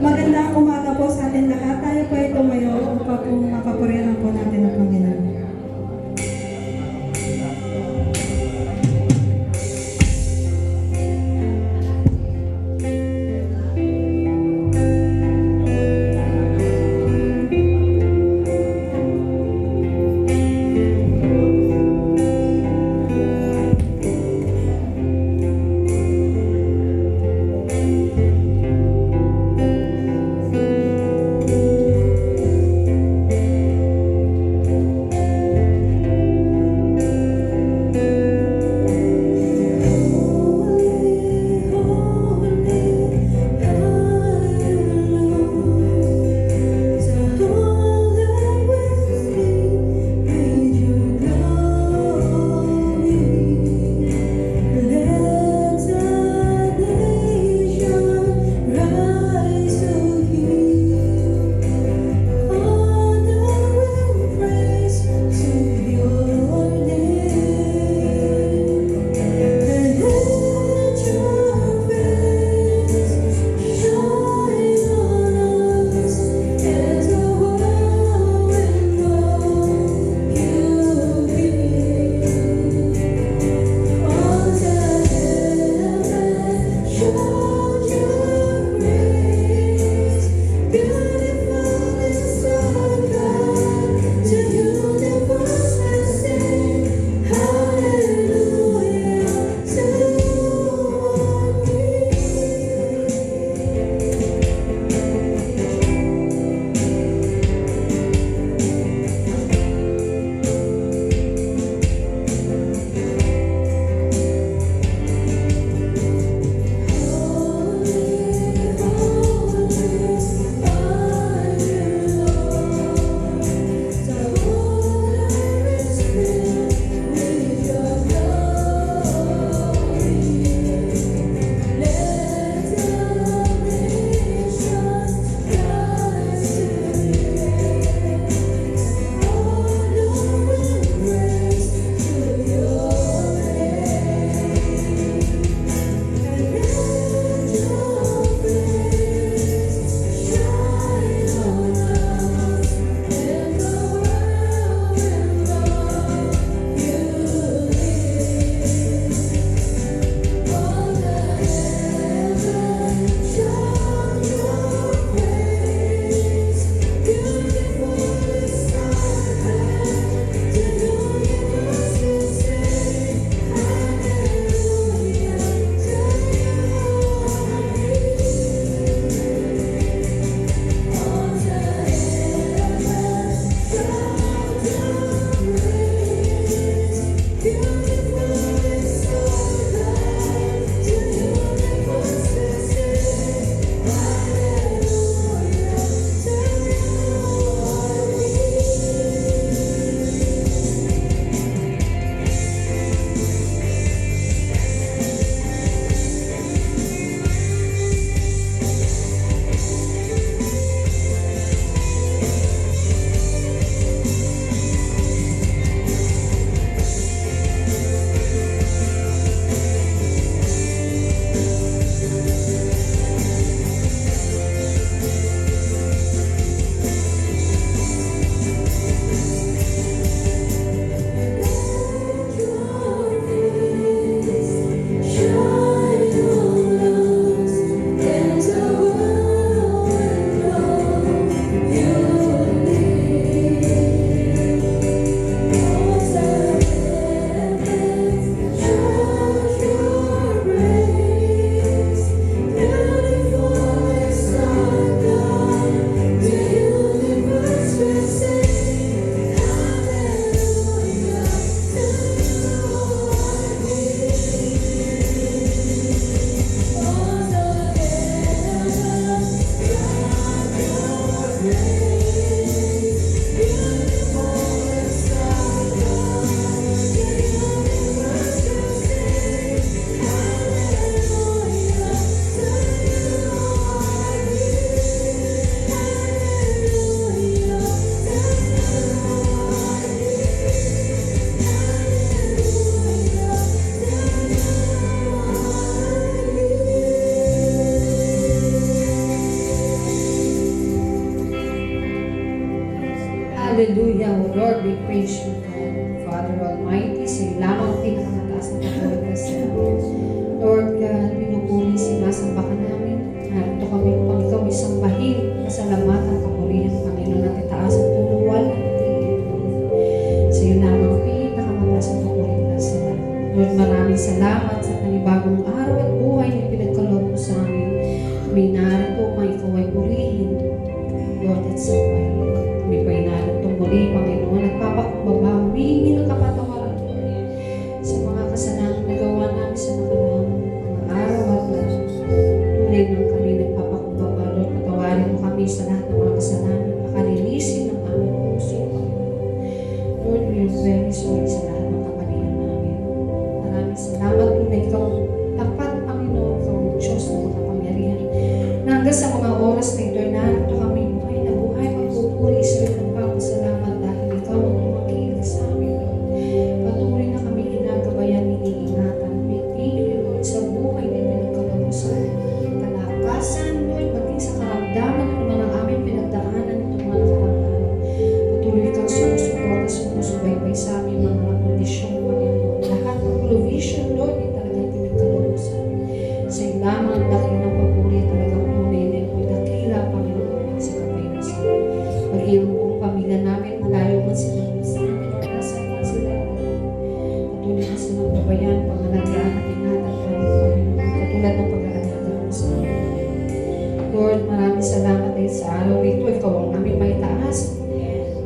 Magandang umaga po sa atin lahat. Tayo po ay tumayo upang po mapapurihan po natin ang Panginoon. Hallelujah, O Lord, we praise you, God. Father Almighty, sa iyo lamang pinakamataas na katulad na sa Lord God, pinupuri, sinasamba ka namin. Narito kami upang ikaw isambahin, kasalamatan, kapurihan, Panginoon, at itaas at tuluwal at tingin. Sa iyo lamang pinakamataas na katulad na sa Lord, maraming salamat sa panibagong araw at buhay na pinagkaloob mo sa amin. Kami narito upang ikaw ay purihin, Lord, at sambahin. Kami po'y narito muli, Panginoon, at papakumbaba, humingi ng kapatawaran, Lord, sa mga kasalanan na gawa namin sa nakaraang mga araw at tunay nang kami nagpapakumbaba, Lord, patawarin mo kami sa lahat ng mga kasalanan, pakalinisin ng aming puso, Panginoon. Lord, we are very sorry sa lahat ng kapalihan namin. Maraming salamat po na ikaw tapat, Panginoon, ikaw ang Diyos na makapangyarihan. Na hanggang sa mga oras na ito ay narito kami buhay na buhay, magpupuri sa iyo ng pagpasalamat dahil ikaw ang tumakilig sa amin, Lord. Patuloy na kami ginagabayan, iniingatan. We thank you, Lord, sa buhay na pinagkakamusan. Kalakasan, Lord, maging sa karamdaman na naman ang aming pinagdaanan itong mga nakarang araw. Patuloy kang sumusuporta, sumusubaybay sa amin mga kondisyon, Panginoon. Lahat ng provision, Lord, ay talagang pinagkaloob sa amin. Sa iyo lamang ang dakilang papuri at talagang tunay na ito'y dakila, Panginoon, sa kapayanasan. Maging ang buong pamilya namin, malayo man sila sa amin, o nasa man sila. Patuloy na silang babayan, pangalagaan at ingatan pa rin, Panginoon, katulad ng pag-aalaga mo sa amin. Lord, maraming salamat dahil sa araw ito, ikaw ang aming may taas.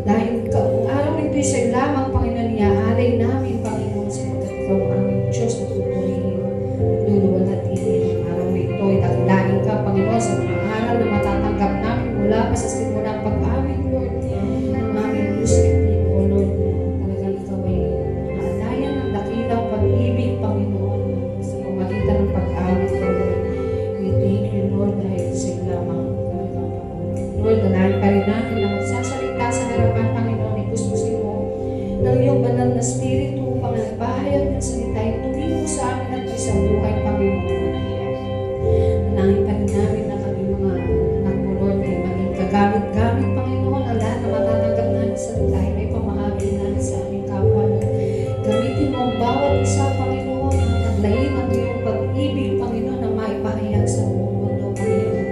Dahil ang araw ito ay sa iyo lamang, Panginoon, iaalay namin, Panginoon, sapagkat ikaw ang aming Diyos na pupurihin. Luluwalhatihin ang araw ito ay dakilain ka, Panginoon, sa mga aral na matatanggap namin mula pa sa simulang pag-awit, Lord. Ang aming music team, O Lord, talagang ikaw ay maalayan ng dakilang pag-ibig, Panginoon, sa pamagitan ng pag-awit, Lord. We thank you, Lord, dahil sa iyo lamang talagang papuri. Lord, dalahin pa rin natin na magsasalita sa harapan, Panginoon, ipuspusin mo ng iyong banal na spiritu upang nagpahayag ng salita ay tumingin sa amin at sa buhay, Panginoon. Nalangin pa rin namin na kami mga anak mo, Lord, ay maging kagamit-gamit, Panginoon, ang lahat na matatanggap namin sa salita ay may pamahagi namin sa aming kapwa. Gamitin mo ang bawat isa, Panginoon, at taglayin ang iyong pag-ibig, Panginoon, na maipahayag sa buong mundo, Panginoon.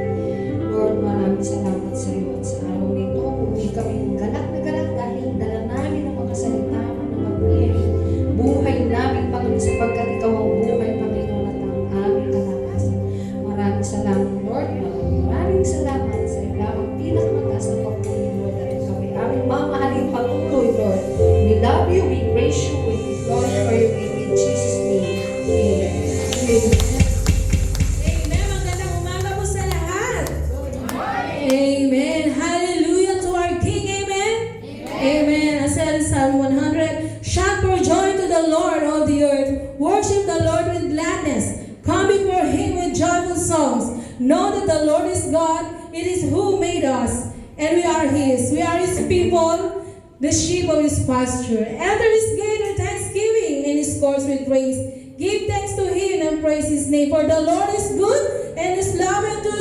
Lord, maraming salamat sa iyo at sa araw nito. Hindi kami galak na galak dahil dala namin ang mga salita mo na magbigay buhay namin, Panginoon, sapagkat ikaw ang buhay, Panginoon, at ang aming kalakasan. Maraming salamat, Lord. Maraming salamat sa iyo lamang pinakamataas na papuri, Lord, at ikaw ay aming mamahaling patuloy, Lord. We love you, we praise you, we glorify your name in Jesus' name. Amen. Amen. Magandang umaga po sa lahat. Amen. Hallelujah to our King. Amen. Amen. I said in Psalm 100, shout for joy to the Lord, all the earth. Worship the Lord with gladness. Come before him with joyful songs. Know that the Lord is God. It is who made us, and we are his. We are his people, the sheep of his pasture. Enter his gate with thanksgiving and his courts with praise. Give thanks to him and praise his name. For the Lord is good, and his love endures